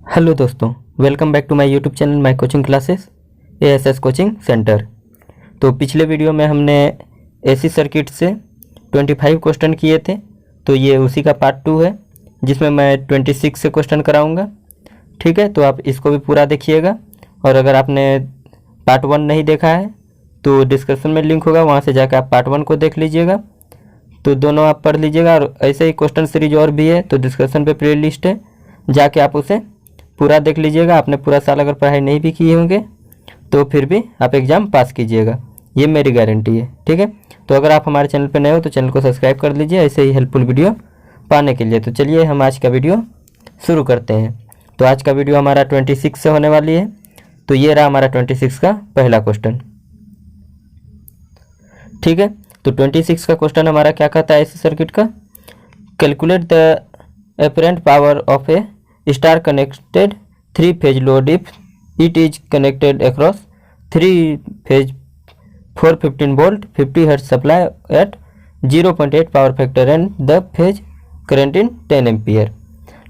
Hello दोस्तों, welcome back to my YouTube channel my coaching classes ASS coaching centre. तो पिछले video में हमने एसी सर्किट से 25 क्वेश्चन किए थे, तो ये उसी का पार्ट 2 है जिसमें मैं 26 से क्वेश्चन कराऊंगा। ठीक है, तो आप इसको भी पूरा देखिएगा। और अगर आपने पार्ट 1 नहीं देखा है तो डिस्क्रिप्शन में लिंक होगा, वहाँ से जाकर आप पार्ट 1 को देख लीजिएगा। तो दोनों आप पढ़ लीजिएगा। और ऐसे ही क्वेश्चन सीरीज और भी है, तो डिस्क्रिप्शन पे प्ले लिस्ट है, जाके आप उसे पूरा देख लीजिएगा। आपने पूरा साल अगर पढ़ाई नहीं भी किए होंगे तो फिर भी आप एग्ज़ाम पास कीजिएगा, ये मेरी गारंटी है। ठीक है, तो अगर आप हमारे चैनल पर नए हो तो चैनल को सब्सक्राइब कर लीजिए ऐसे ही हेल्पफुल वीडियो पाने के लिए। तो चलिए हम आज का वीडियो शुरू करते हैं। तो आज का वीडियो हमारा 26 से होने वाली है। तो ये रहा हमारा 26 का पहला क्वेश्चन। ठीक है, तो 26 का क्वेश्चन हमारा क्या कहता है इस सर्किट का। Calculate the apparent power of A star connected 3-phase load if it is connected across 3-phase 415 volt 50 Hz supply at 0.8 power factor and the phase current in 10 ampere.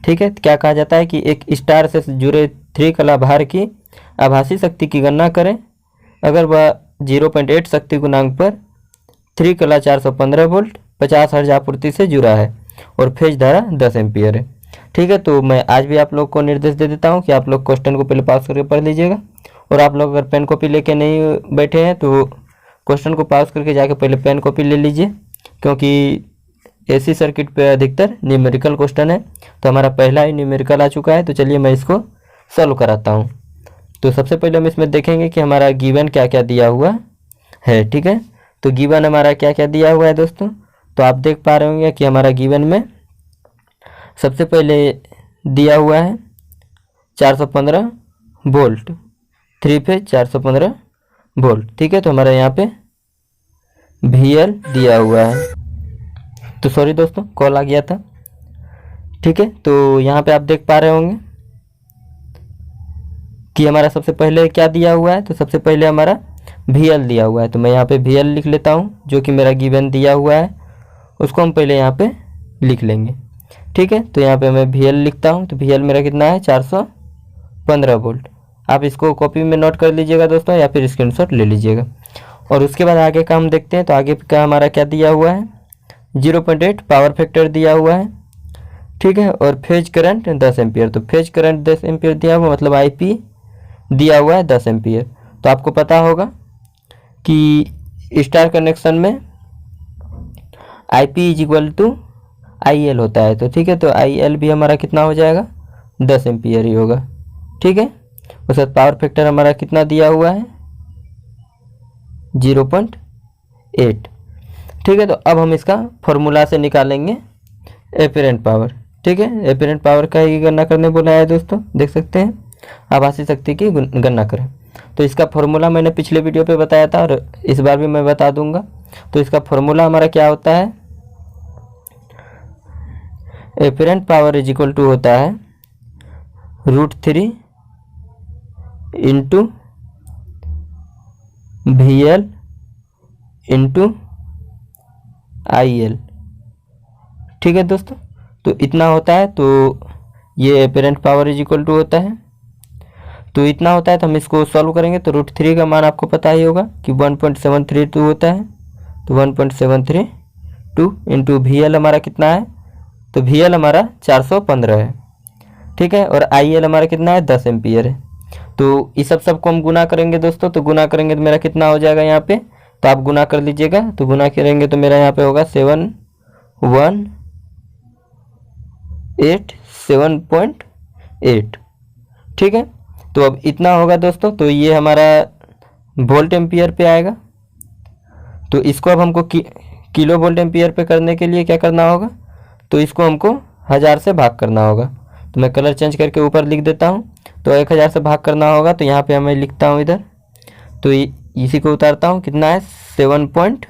ठीक है, क्या कहा जाता है कि एक स्टार से जुड़े 3 कला भार की आभासी शक्ति की गणना करें अगर वह 0.8 शक्ति गुणांक पर 3 कला 415 वोल्ट 50 हर्ज आपूर्ति से जुड़ा है और फेज धारा 10 एम्पियर है। ठीक है, तो मैं आज भी आप लोग को निर्देश दे देता हूं कि आप लोग क्वेश्चन को पहले पास करके पढ़ लीजिएगा। और आप लोग अगर पेन कॉपी लेके नहीं बैठे हैं तो क्वेश्चन को पास करके जाके पहले पेन कॉपी ले लीजिए, क्योंकि एसी सर्किट पे अधिकतर न्यूमेरिकल क्वेश्चन है। तो हमारा पहला ही न्यूमेरिकल आ चुका है, तो चलिए मैं इसको सॉल्व कराता हूँ। तो सबसे पहले हम इसमें देखेंगे कि हमारा गिवन क्या क्या दिया हुआ है। ठीक है, तो गिवन हमारा क्या क्या दिया हुआ है दोस्तों। तो आप देख पा रहे होंगे कि हमारा गिवन में सबसे पहले दिया हुआ है 415 वोल्ट 3 फेज 415 वोल्ट। ठीक है, तो हमारा यहाँ पे VL दिया हुआ है। तो सॉरी दोस्तों, कॉल आ गया था। ठीक है, तो यहाँ पे आप देख पा रहे होंगे कि हमारा सबसे पहले क्या दिया हुआ है। तो सबसे पहले हमारा VL दिया हुआ है, तो मैं यहाँ पे VL लिख लेता हूँ, जो कि मेरा गिवन दिया हुआ है उसको हम पहले यहाँ पे लिख लेंगे। ठीक है, तो यहाँ पे मैं VL लिखता हूँ, तो VL मेरा कितना है 415 वोल्ट। आप इसको कॉपी में नोट कर लीजिएगा दोस्तों, या फिर स्क्रीनशॉट ले लीजिएगा। और उसके बाद आगे का हम देखते हैं। तो आगे का हमारा क्या दिया हुआ है 0.8 पावर फैक्टर दिया हुआ है। ठीक है, और फेज करंट 10 एम्पियर। तो फेज करंट 10 एम्पियर दिया हुआ, मतलब IP दिया हुआ है 10 एम्पियर। तो आपको पता होगा कि स्टार कनेक्शन में IP is equal to IL होता है। तो ठीक है, तो IL भी हमारा कितना हो जाएगा 10 एम्पियर ही होगा। ठीक है, उसके बाद पावर फैक्टर हमारा कितना दिया हुआ है 0.8। ठीक है, तो अब हम इसका फॉर्मूला से निकालेंगे एपरेंट पावर। ठीक है, एपरेंट पावर का ही गणना करने बोला है दोस्तों, देख सकते हैं आभासी शक्ति की गणना करें। तो इसका फॉर्मूला मैंने पिछले वीडियो पे बताया था और इस बार भी मैं बता दूंगा। तो इसका फॉर्मूला हमारा क्या होता है, apparent power is equal to होता है √3 इंटू VL इंटू IL। ठीक है दोस्तों, तो इतना होता है। तो ये apparent power is equal to होता है, तो इतना होता है। तो हम इसको सॉल्व करेंगे तो √3 का मान आपको पता ही होगा कि 1.732 होता है। तो 1.732 इंटू VL हमारा कितना है, तो VL हमारा 415 है। ठीक है, और IL हमारा कितना है 10 एम्पियर है। तो इस सबको हम गुना करेंगे दोस्तों, तो गुना करेंगे तो मेरा कितना हो जाएगा यहाँ पे, तो आप गुना कर लीजिएगा। तो गुना करेंगे तो मेरा यहाँ पे होगा 718 ठीक है, तो अब इतना होगा दोस्तों। तो ये हमारा वोल्ट एम्पियर पे आएगा। तो इसको अब हमको किलो वोल्ट एम्पियर पे करने के लिए क्या करना होगा, तो इसको हमको 1000 से भाग करना होगा। तो मैं कलर चेंज करके ऊपर लिख देता हूँ। तो 1000 से भाग करना होगा, तो यहाँ पे मैं लिखता हूँ इधर, तो इसी को उतारता हूँ। कितना है 7 पॉइंट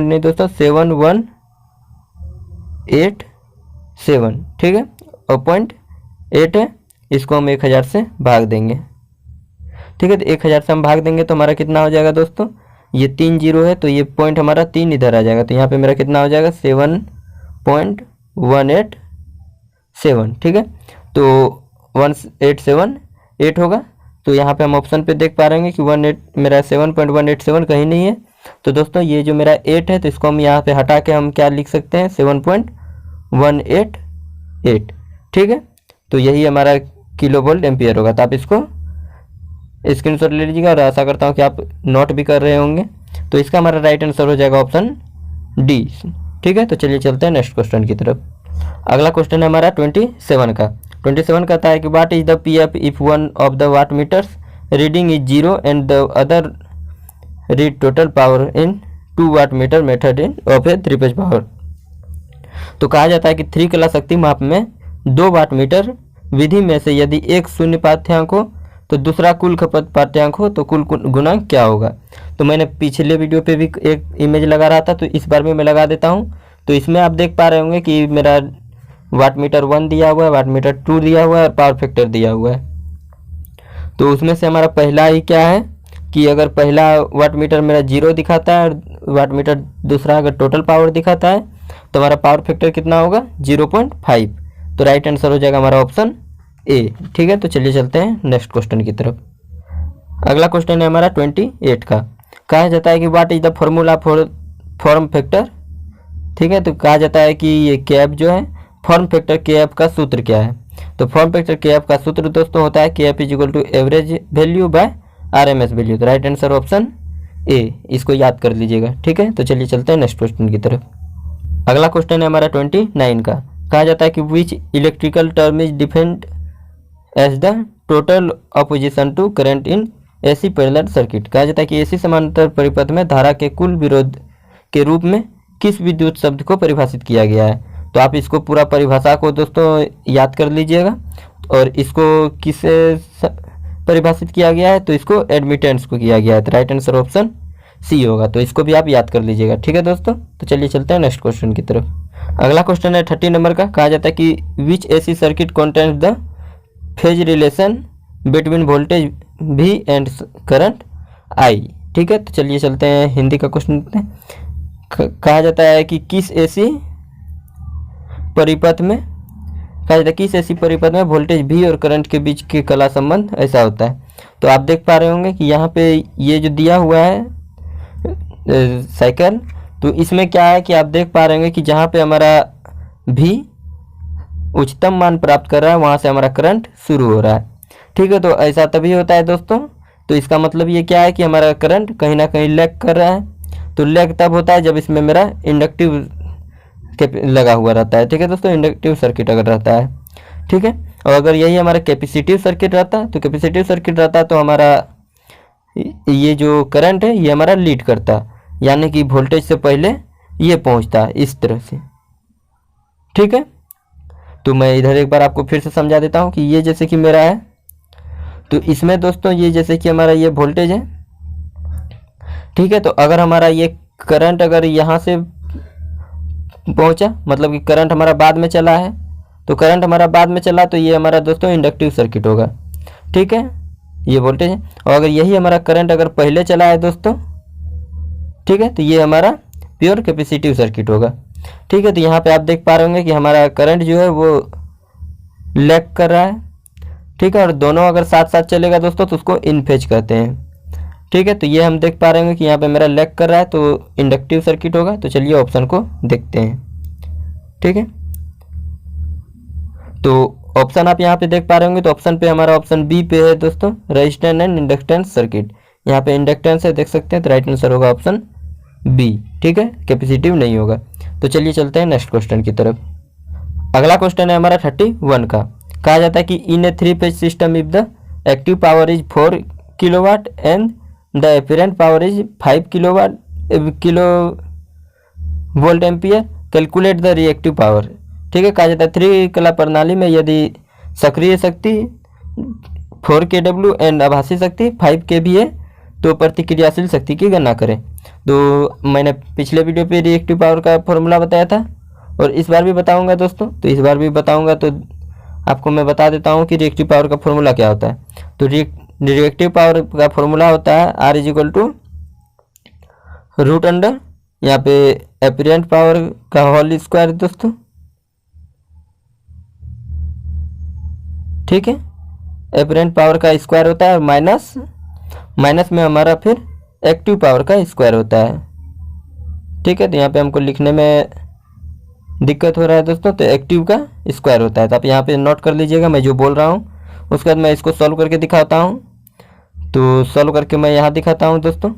नहीं दोस्तों, 7187। ठीक है, और 0.8 है, इसको हम 1000 से भाग देंगे। ठीक है, तो 1000 से हम भाग देंगे तो हमारा कितना हो जाएगा दोस्तों, ये 3 0 है, तो ये पॉइंट हमारा 3 इधर आ जाएगा। तो यहाँ पे मेरा कितना हो जाएगा 7.18 7, ठीक है। तो 1878 होगा। तो यहाँ पे हम ऑप्शन पे देख पा रहे हैं कि 18 मेरा 7.187 कहीं नहीं है। तो दोस्तों ये जो मेरा 8 है, तो इसको हम यहाँ पे हटा के हम क्या लिख सकते हैं, 7.188, ठीक है। तो यही हमारा किलो वोल्ट एम्पियर होगा। तो आप इसको स्क्रीनशॉट ले लीजिएगा और आशा करता हूँ कि आप नोट भी कर रहे होंगे। तो इसका हमारा राइट आंसर हो जाएगा ऑप्शन डी, ठीक है। तो चलिए चलते हैं नेक्स्ट क्वेश्चन की तरफ। अगला क्वेश्चन है हमारा 27 का। 27 कहता है कि what is the P F if one of the watt meters reading is 0 and the other read total power in 2 watt meter method in of a 3 phase power. तो कहा जाता है कि 3 कला शक्ति माप में 2 वाट मीटर विधि में से यदि एक शून्य पाठ्यांक हो तो दूसरा कुल खपत पाठ्यांक हो तो कुल गुणांक क्या होगा। तो मैंने पिछले वीडियो पे भी एक इमेज लगा रहा था, तो इस बार में मैं लगा देता हूँ। तो इसमें आप देख पा रहे होंगे कि मेरा वाट मीटर 1 दिया हुआ है, वाट मीटर 2 दिया हुआ है और पावर फैक्टर दिया हुआ है। तो उसमें से हमारा पहला ही क्या है कि अगर पहला वाट मीटर मेरा 0 दिखाता है और वाट मीटर दूसरा अगर टोटल पावर दिखाता है तो हमारा पावर फैक्टर कितना होगा, 0.5। तो राइट आंसर हो जाएगा हमारा ऑप्शन ए, ठीक है। तो चलिए चलते हैं नेक्स्ट क्वेश्चन की तरफ। अगला क्वेश्चन है हमारा 28 का। कहा जाता है कि what is the formula for form factor, ठीक है। तो कहा जाता है कि ये के एफ जो है, फॉर्म फैक्टर के एफ का सूत्र क्या है। तो फॉर्म फैक्टर के एफ का सूत्र दोस्तों होता है के F is equal to average value by RMS value. तो राइट आंसर ऑप्शन ए, इसको याद कर लीजिएगा, ठीक है। तो चलिए चलते हैं नेक्स्ट क्वेश्चन की तरफ। अगला क्वेश्चन है हमारा 29 का। कहा जाता है कि which electrical term is defined as the total opposition to current in AC parallel circuit. कहा जाता है कि AC समांतर परिपथ में धारा के कुल विरोध के रूप में किस विद्युत शब्द को परिभाषित किया गया है। तो आप इसको पूरा परिभाषा को दोस्तों याद कर लीजिएगा। और इसको किसे परिभाषित किया गया है, तो इसको एडमिटेंस को किया गया है। तो राइट आंसर ऑप्शन सी होगा। तो इसको भी आप याद कर लीजिएगा, ठीक है दोस्तों। तो चलिए चलते हैं नेक्स्ट क्वेश्चन की तरफ। अगला क्वेश्चन है 30 नंबर का। कहा जाता है कि विच AC circuit contains the phase relation between voltage V and current I, ठीक है। तो चलिए चलते हैं हिंदी का क्वेश्चन देखते हैं। कहा जाता है कि किस AC परिपथ में, कहा जाता है किस AC परिपथ में वोल्टेज V और करंट के बीच के कला संबंध ऐसा होता है। तो आप देख पा रहे होंगे कि यहाँ पे ये जो दिया हुआ है साइकिल, तो इसमें क्या है कि आप देख पा रहे होंगे कि जहाँ पे हमारा V उच्चतम मान प्राप्त कर रहा है वहाँ से हमारा करंट शुरू हो रहा है, ठीक है। तो ऐसा तभी होता है दोस्तों। तो इसका मतलब ये क्या है कि हमारा करंट कहीं ना कहीं लैग कर रहा है। तो लैग तब होता है जब इसमें मेरा इंडक्टिव लगा हुआ रहता है, ठीक है दोस्तों। इंडक्टिव सर्किट अगर रहता है, ठीक है। और अगर यही हमारा कैपेसिटिव सर्किट रहता है, तो कैपेसिटिव सर्किट रहता है तो हमारा ये जो करंट है ये हमारा लीड करता है, यानी कि वोल्टेज से पहले ये पहुंचता है इस तरह से, ठीक है। तो मैं इधर एक बार आपको फिर से समझा देता हूँ कि ये जैसे कि मेरा है, तो इसमें दोस्तों ये जैसे कि हमारा ये वोल्टेज है, ठीक है। तो अगर हमारा ये करंट अगर यहाँ से पहुँचा, मतलब कि करंट हमारा बाद में चला है, तो करंट हमारा बाद में चला तो ये हमारा दोस्तों इंडक्टिव सर्किट होगा, ठीक है। ये वोल्टेज है। और अगर यही हमारा करंट अगर पहले चला है दोस्तों, ठीक है, तो ये हमारा प्योर कैपेसिटिव सर्किट होगा, ठीक है। तो यहाँ पे आप देख पा रहे होंगे कि हमारा करंट जो है वो लैग कर रहा है, ठीक है। और दोनों अगर साथ साथ चलेगा दोस्तों तो उसको इन फेज कहते हैं, ठीक है। तो ये हम देख पा रहे होंगे कि यहाँ पे मेरा लैग कर रहा है तो इंडक्टिव सर्किट होगा। तो चलिए ऑप्शन को देखते हैं, ठीक है। तो ऑप्शन आप यहाँ पे देख पा रहे होंगे, तो ऑप्शन पे हमारा ऑप्शन बी पे है दोस्तों, रेजिस्टेंस एंड इंडक्टेंस सर्किट। यहाँ पे इंडक्टेंस है, देख सकते हैं। तो राइट आंसर होगा ऑप्शन बी, ठीक है, कैपेसिटिव नहीं होगा। तो चलिए चलते हैं नेक्स्ट क्वेश्चन की तरफ। अगला क्वेश्चन है हमारा 31 का। कहा जाता है कि इन ए 3 phase system if the active power is 4 kilowatt and the apparent power is 5 kilo volt ampere, calculate the reactive power, ठीक है। कहा जाता है 3 कला प्रणाली में यदि सक्रिय शक्ति 4 kW एंड आभासी शक्ति 5 kV है तो प्रतिक्रियाशील शक्ति की गणना करें। तो मैंने पिछले वीडियो पे रिएक्टिव पावर का फॉर्मूला बताया था और इस बार भी बताऊंगा दोस्तों। तो इस बार भी बताऊंगा तो आपको मैं बता देता हूं कि रिएक्टिव पावर का फॉर्मूला क्या होता है। तो रिएक्टिव पावर का फॉर्मूला होता है R is equal to root under, यहाँ पे एपरेंट पावर का होल स्क्वायर दोस्तों, ठीक है, एपरेंट पावर का स्क्वायर होता है और माइनस में हमारा फिर एक्टिव पावर का स्क्वायर होता है। ठीक है, तो यहाँ पे हमको लिखने में दिक्कत हो रहा है दोस्तों, तो एक्टिव का स्क्वायर होता है। तो आप यहाँ पे नोट कर लीजिएगा मैं जो बोल रहा हूँ। उसके बाद मैं इसको सॉल्व करके दिखाता हूँ। तो सॉल्व करके मैं यहाँ दिखाता हूँ दोस्तों,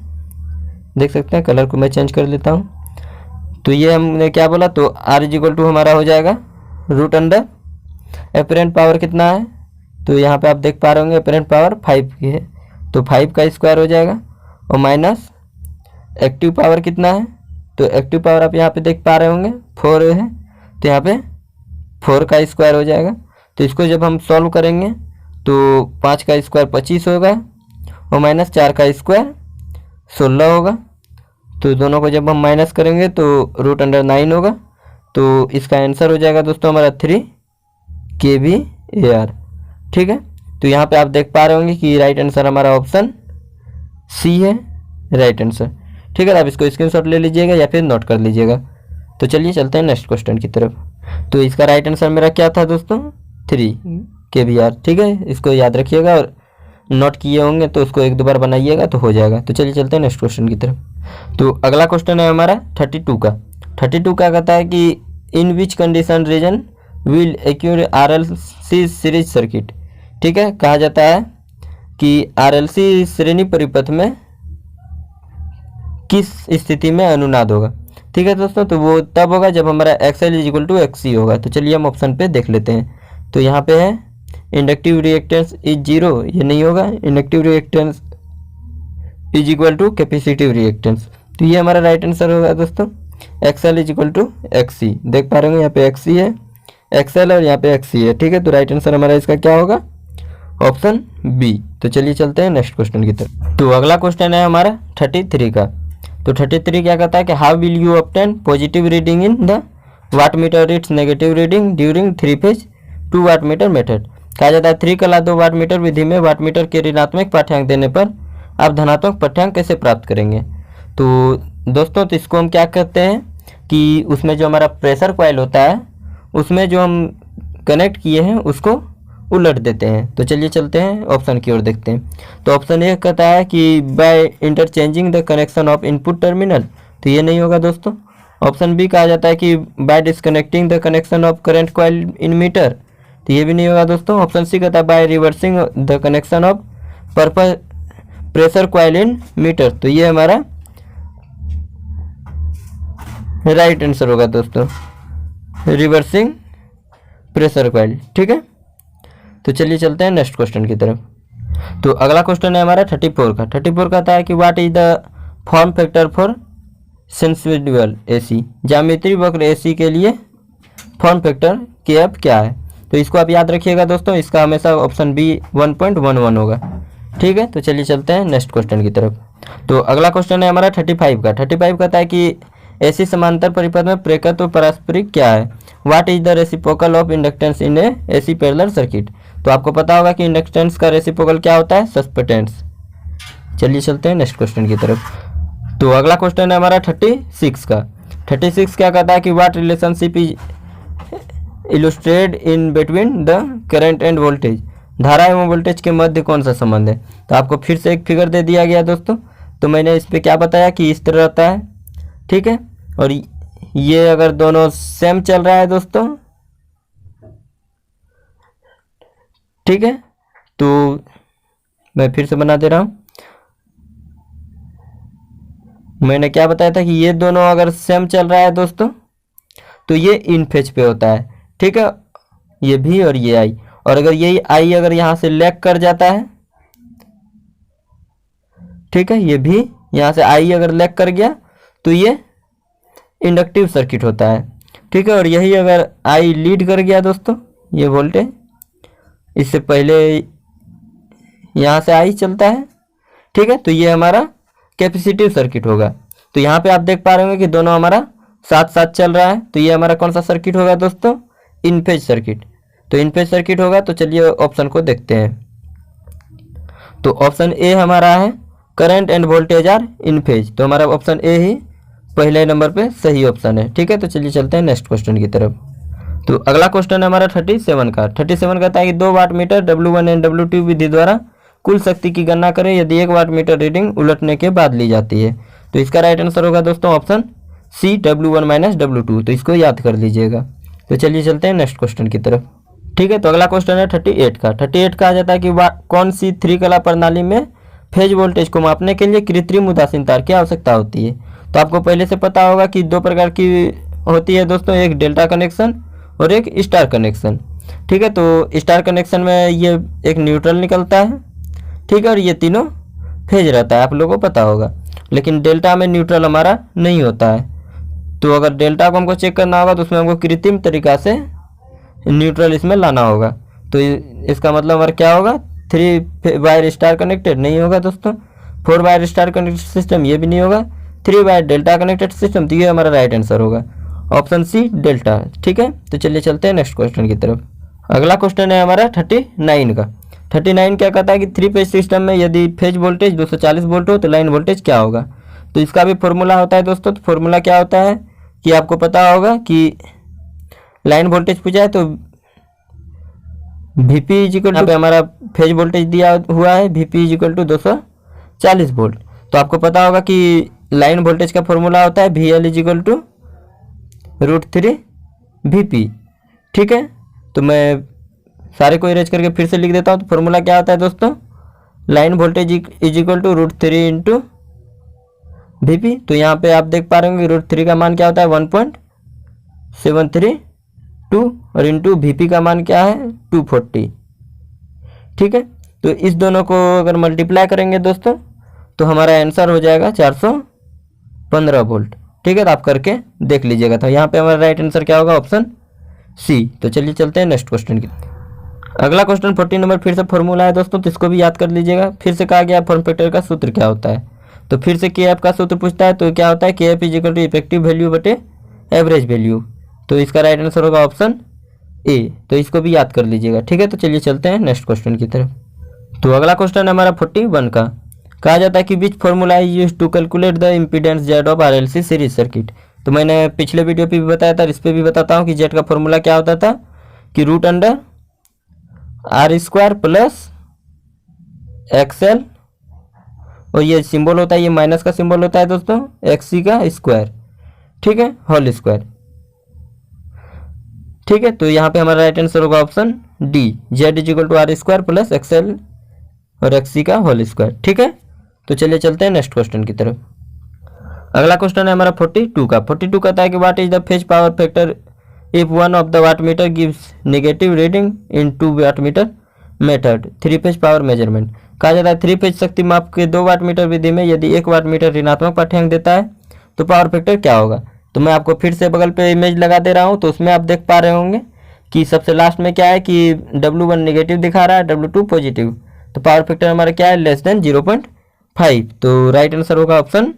देख सकते हैं, कलर को मैं चेंज कर लेता हूँ। तो ये हमने क्या बोला, तो R इक्वल टू हमारा हो जाएगा रूट अंडर एपरेंट पावर कितना है, तो यहाँ पे आप देख पा रहे होंगे एपरेंट पावर 5 की है, तो 5 का स्क्वायर हो जाएगा और माइनस एक्टिव पावर कितना है, तो एक्टिव पावर आप यहाँ पे देख पा रहे होंगे 4 है, तो यहाँ पे 4 का स्क्वायर हो जाएगा। तो इसको जब हम सॉल्व करेंगे तो 5 का स्क्वायर 25 होगा और माइनस 4 का स्क्वायर 16 होगा। तो दोनों को जब हम माइनस करेंगे तो रूट अंडर 9 होगा। तो इसका आंसर हो जाएगा दोस्तों हमारा 3 kVAR। ठीक है, तो यहाँ पे आप देख पा रहे होंगे कि राइट आंसर हमारा ऑप्शन सी है राइट आंसर। ठीक है, आप इसको स्क्रीनशॉट ले लीजिएगा या फिर नोट कर लीजिएगा। तो चलिए चलते हैं नेक्स्ट क्वेश्चन की तरफ। तो इसका राइट आंसर मेरा क्या था दोस्तों, 3 kVAR। ठीक है, इसको याद रखिएगा और नोट किए होंगे तो उसको एक दो बार बनाइएगा तो हो जाएगा। तो चलिए चलते हैं नेक्स्ट क्वेश्चन की तरफ। तो अगला क्वेश्चन है हमारा 32 का। 32 का कहता है कि in which condition resonance will occur RLC series circuit. ठीक है, कहा जाता है कि RLC श्रेणी परिपथ में किस स्थिति में अनुनाद होगा। ठीक है दोस्तों, तो वो तब होगा जब हमारा XL इक्वल टू XC होगा। तो चलिए हम ऑप्शन पे देख लेते हैं। तो यहाँ पे है इंडक्टिव रिएक्टेंस इज 0, ये नहीं होगा। Inductive reactance is equal to capacitive reactance, तो ये हमारा राइट आंसर होगा दोस्तों। XL is equal to XC, देख पा रहे होंगे यहाँ पे XC है, XL और यहाँ पे XC है। ठीक है, तो राइट आंसर हमारा इसका क्या होगा, ऑप्शन बी। तो चलिए चलते हैं नेक्स्ट क्वेश्चन की तरफ। तो अगला क्वेश्चन है हमारा 33 का। तो 33 क्या कहता है कि how will you obtain positive reading in the watt meter its negative reading during 3 phase 2 watt meter method. कहा जाता है 3 कला 2 वाट मीटर विधि में वाट मीटर के ऋणात्मक पाठ्यांक देने पर आप धनात्मक पाठ्यांक कैसे प्राप्त करेंगे। तो दोस्तों, तो इसको हम क्या कहते हैं कि उसमें जो हमारा प्रेशर कॉइल होता है उसमें जो हम कनेक्ट किए हैं उसको उलट देते हैं। तो चलिए चलते हैं ऑप्शन की ओर देखते हैं। तो ऑप्शन ए कहता है कि by interchanging the connection of input terminal, तो ये नहीं होगा दोस्तों। ऑप्शन बी कहा जाता है कि by disconnecting the connection of current coil in meter, तो ये भी नहीं होगा दोस्तों। ऑप्शन सी कहता है by reversing the connection of purpose pressure coil in meter, तो ये हमारा राइट आंसर होगा दोस्तों, रिवर्सिंग प्रेशर कॉइल। ठीक है, तो चलिए चलते हैं नेक्स्ट क्वेश्चन की तरफ। तो अगला क्वेश्चन है हमारा 34 का। 34 कहता है कि what is the form factor for sinusoidal AC, ज्यामितीय वक्र AC के लिए फॉर्म फैक्टर KF क्या है। तो इसको आप याद रखिएगा दोस्तों, इसका हमेशा ऑप्शन बी 1.11 होगा। ठीक है, तो चलिए चलते हैं नेक्स्ट क्वेश्चन की तरफ। तो अगला क्वेश्चन है हमारा 35 का। 35 कहता है कि AC समांतर परिपथ में प्रेरकत्व पारस्परिक क्या है, what is the reciprocal of inductance in A AC parallel circuit. तो आपको पता होगा कि इंडक्टेंस का रेसिप्रोकल क्या होता है, सस्पेंटेंस। चलिए चलते हैं नेक्स्ट क्वेश्चन की तरफ। तो अगला क्वेश्चन है हमारा 36 का। 36 क्या कहता है कि what relationship is illustrated in between the current and voltage, धारा एवं वोल्टेज के मध्य कौन सा संबंध है। तो आपको फिर से एक फिगर दे दिया गया दोस्तों, तो मैंने इस पर क्या बताया कि इस तरह रहता है। ठीक है, और ये अगर दोनों सेम चल रहा है दोस्तों, ठीक है, तो मैं फिर से बना दे रहा हूँ। मैंने क्या बताया था कि ये दोनों अगर सेम चल रहा है दोस्तों तो ये इन फेज पे होता है। ठीक है, ये भी और ये आई, और अगर यही आई अगर यहाँ से लैग कर जाता है, ठीक है, ये भी यहाँ से आई अगर लैग कर गया तो ये इंडक्टिव सर्किट होता है। ठीक है, और यही अगर आई लीड कर गया दोस्तों, ये वोल्टेज इससे पहले यहाँ से आई चलता है, ठीक है, तो ये हमारा कैपेसिटिव सर्किट होगा। तो यहाँ पे आप देख पा रहे होंगे कि दोनों हमारा साथ साथ चल रहा है, तो ये हमारा कौन सा सर्किट होगा दोस्तों, इन फेज सर्किट। तो इन फेज सर्किट होगा। तो चलिए ऑप्शन को देखते हैं। तो ऑप्शन ए हमारा है current and voltage are in phase, तो हमारा ऑप्शन ए ही पहले नंबर पे सही ऑप्शन है। ठीक है, तो चलिए चलते हैं नेक्स्ट क्वेश्चन की तरफ। तो अगला क्वेश्चन है हमारा 37 का। 37 कहता है कि 2 watt metre W1 and W2 विधि द्वारा कुल शक्ति की गणना करें यदि 1 वाट मीटर रीडिंग उलटने के बाद ली जाती है। तो इसका राइट आंसर होगा दोस्तों option C W1 minus W2। तो इसको याद कर लीजिएगा। तो चलिए चलते हैं नेक्स्ट क्वेश्चन की तरफ। ठीक है, तो अगला क्वेश्चन है 38 का। 38 का आ जाता है कि कौन सी 3 कला प्रणाली में फेज वोल्टेज को मापने के लिए कृत्रिम उदासीन तार की आवश्यकता होती है। तो आपको पहले से पता होगा कि 2 प्रकार की होती है दोस्तों, एक डेल्टा कनेक्शन और एक स्टार कनेक्शन। ठीक है, तो स्टार कनेक्शन में ये एक न्यूट्रल निकलता है, ठीक है, और ये तीनों फेज रहता है, आप लोगों को पता होगा। लेकिन डेल्टा में न्यूट्रल हमारा नहीं होता है। तो अगर डेल्टा को हमको चेक करना होगा तो उसमें हमको कृत्रिम तरीका से न्यूट्रल इसमें लाना होगा। तो इसका मतलब हमारा क्या होगा, 3 वायर स्टार कनेक्टेड नहीं होगा दोस्तों, 4 वायर स्टार कनेक्टेड सिस्टम ये भी नहीं होगा, 3 वायर डेल्टा कनेक्टेड सिस्टम। तो ये हमारा राइट आंसर होगा ऑप्शन सी डेल्टा। ठीक है, तो चलिए चलते हैं नेक्स्ट क्वेश्चन की तरफ। अगला क्वेश्चन है हमारा 39 का। 39 क्या कहता है कि 3 फेज सिस्टम में यदि फेज वोल्टेज 240 वोल्ट हो तो लाइन वोल्टेज क्या होगा। तो इसका भी फॉर्मूला होता है दोस्तों। तो फॉर्मूला क्या होता है कि आपको पता होगा कि लाइन वोल्टेज पूछा है तो Vp इजिकल टू हमारा फेज वोल्टेज दिया हुआ है Vp इजिकल टू 240 वोल्ट। तो आपको पता होगा कि लाइन वोल्टेज का फॉर्मूला होता है VL इजिकल टू √3 Vp। ठीक है, तो मैं सारे को इरेज करके फिर से लिख देता हूँ। तो फॉर्मूला क्या होता है दोस्तों, line voltage is equal to √3 into Vp। तो यहाँ पे आप देख पा रहे होंगे √3 का मान क्या होता है 1.732 और इंटू Vp का मान क्या है 240। ठीक है, तो इस दोनों को अगर मल्टीप्लाई करेंगे दोस्तों तो हमारा आंसर हो जाएगा 415 वोल्ट। ठीक है, तो आप करके देख लीजिएगा। तो यहाँ पे हमारा राइट आंसर क्या होगा ऑप्शन सी। तो चलिए चलते हैं नेक्स्ट क्वेश्चन की। अगला क्वेश्चन 40 नंबर फिर से फॉर्मूला है दोस्तों, तो इसको भी याद कर लीजिएगा। फिर से कहा गया फॉर्म फैक्टर का सूत्र क्या होता है। तो फिर से KF का सूत्र पूछता है, तो क्या होता है KF is equal to effective value बटे एवरेज वैल्यू। तो इसका राइट आंसर होगा ऑप्शन ए। तो इसको भी याद कर लीजिएगा। ठीक है, तो चलिए चलते हैं नेक्स्ट क्वेश्चन की तरफ। तो अगला क्वेश्चन है हमारा 41 का। कहा जाता है कि which formula is used to calculate the impedance Z of RLC series circuit. तो मैंने पिछले वीडियो पे भी बताया था, इस पर भी बताता हूँ कि जेड का फॉर्मूला क्या होता था कि √R² प्लस XL, और ये सिंबल होता है, ये माइनस का सिंबल होता है दोस्तों, XC का स्क्वायर। ठीक है, होल स्क्वायर। ठीक है, तो यहाँ पे हमारा राइट आंसर होगा option D, Z is equal to R² plus XL और XC का होल स्क्वायर। ठीक है, तो चलिए चलते हैं नेक्स्ट क्वेश्चन की तरफ। अगला क्वेश्चन है हमारा 42 का। 42 कहता है कि what is the phase power factor if one of the watt meter gives negative reading in 2 watt meter method 3 phase power measurement. कहा जाता है 3 फेज शक्ति माप के 2 वाट मीटर विधि में यदि 1 वाट मीटर ऋणात्मक पाठ्यांक देता है तो पावर फैक्टर क्या होगा। तो मैं आपको फिर से बगल पे इमेज लगा दे रहा हूँ। तो उसमें आप देख पा रहे होंगे कि सबसे लास्ट में क्या है कि W1 नेगेटिव दिखा रहा है, W2 पॉजिटिव। तो पावर फैक्टर हमारा क्या है, लेस देन 0.5। तो राइट आंसर होगा ऑप्शन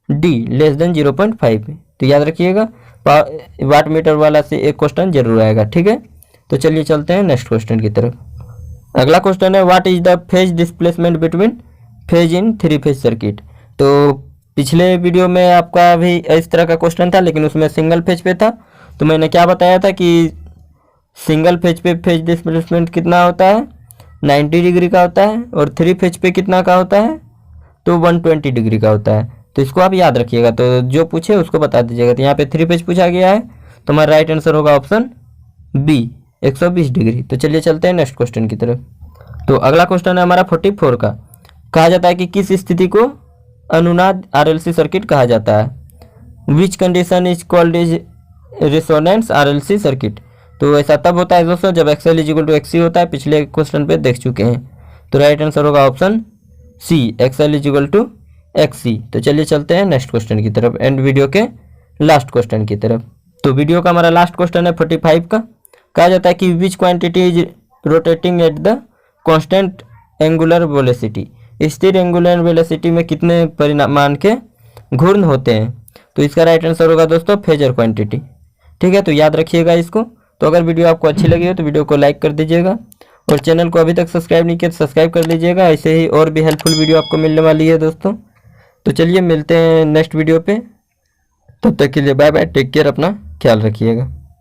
डी, लेस देन 0.5। तो याद रखिएगा, वाट मीटर वाला से एक क्वेश्चन जरूर आएगा। ठीक है, तो चलिए चलते हैं नेक्स्ट क्वेश्चन की तरफ। अगला क्वेश्चन है what is the phase displacement between phase in 3 phase circuit. तो पिछले वीडियो में आपका भी इस तरह का क्वेश्चन था, लेकिन उसमें सिंगल फेज पे था। तो मैंने क्या बताया था कि सिंगल फेज पे फेज डिस्प्लेसमेंट कितना होता है, 90 डिग्री का होता है, और 3 फेज पे कितना का होता है, तो 120 डिग्री का होता है। तो इसको आप याद रखिएगा, तो जो पूछे उसको बता दीजिएगा। तो यहाँ पे 3 फेज पूछा गया है, तो हमारा राइट आंसर होगा ऑप्शन बी, 120 डिग्री। तो चलिए चलते हैं नेक्स्ट क्वेश्चन की तरफ। तो अगला क्वेश्चन है हमारा 44 का। कहा जाता है कि किस स्थिति को अनुनाद RLC सर्किट कहा जाता है। Which condition is called is resonance RLC circuit. तो ऐसा तब होता है दोस्तों जब XL इजिकल टू XC होता है। पिछले क्वेश्चन पे देख चुके हैं। तो राइट आंसर होगा option C, XL is equal to XC। तो चलिए चलते हैं नेक्स्ट क्वेश्चन की तरफ एंड वीडियो के लास्ट क्वेश्चन की तरफ। तो वीडियो का हमारा लास्ट क्वेश्चन है 45 का। कहा जाता है कि विच quantity is rotating at the constant angular velocity. स्थिर एंगुलर वेलोसिटी में कितने परिमाण के घूर्ण होते हैं। तो इसका राइट आंसर होगा दोस्तों फेजर क्वांटिटी। ठीक है, तो याद रखिएगा इसको। तो अगर वीडियो आपको अच्छी लगी हो तो वीडियो को लाइक कर दीजिएगा, और चैनल को अभी तक सब्सक्राइब नहीं किया तो सब्सक्राइब कर लीजिएगा। ऐसे ही और भी हेल्पफुल वीडियो आपको मिलने वाली है दोस्तों। तो चलिए मिलते हैं नेक्स्ट वीडियो पे, तब तक के लिए बाय बाय, टेक केयर, अपना ख्याल रखिएगा।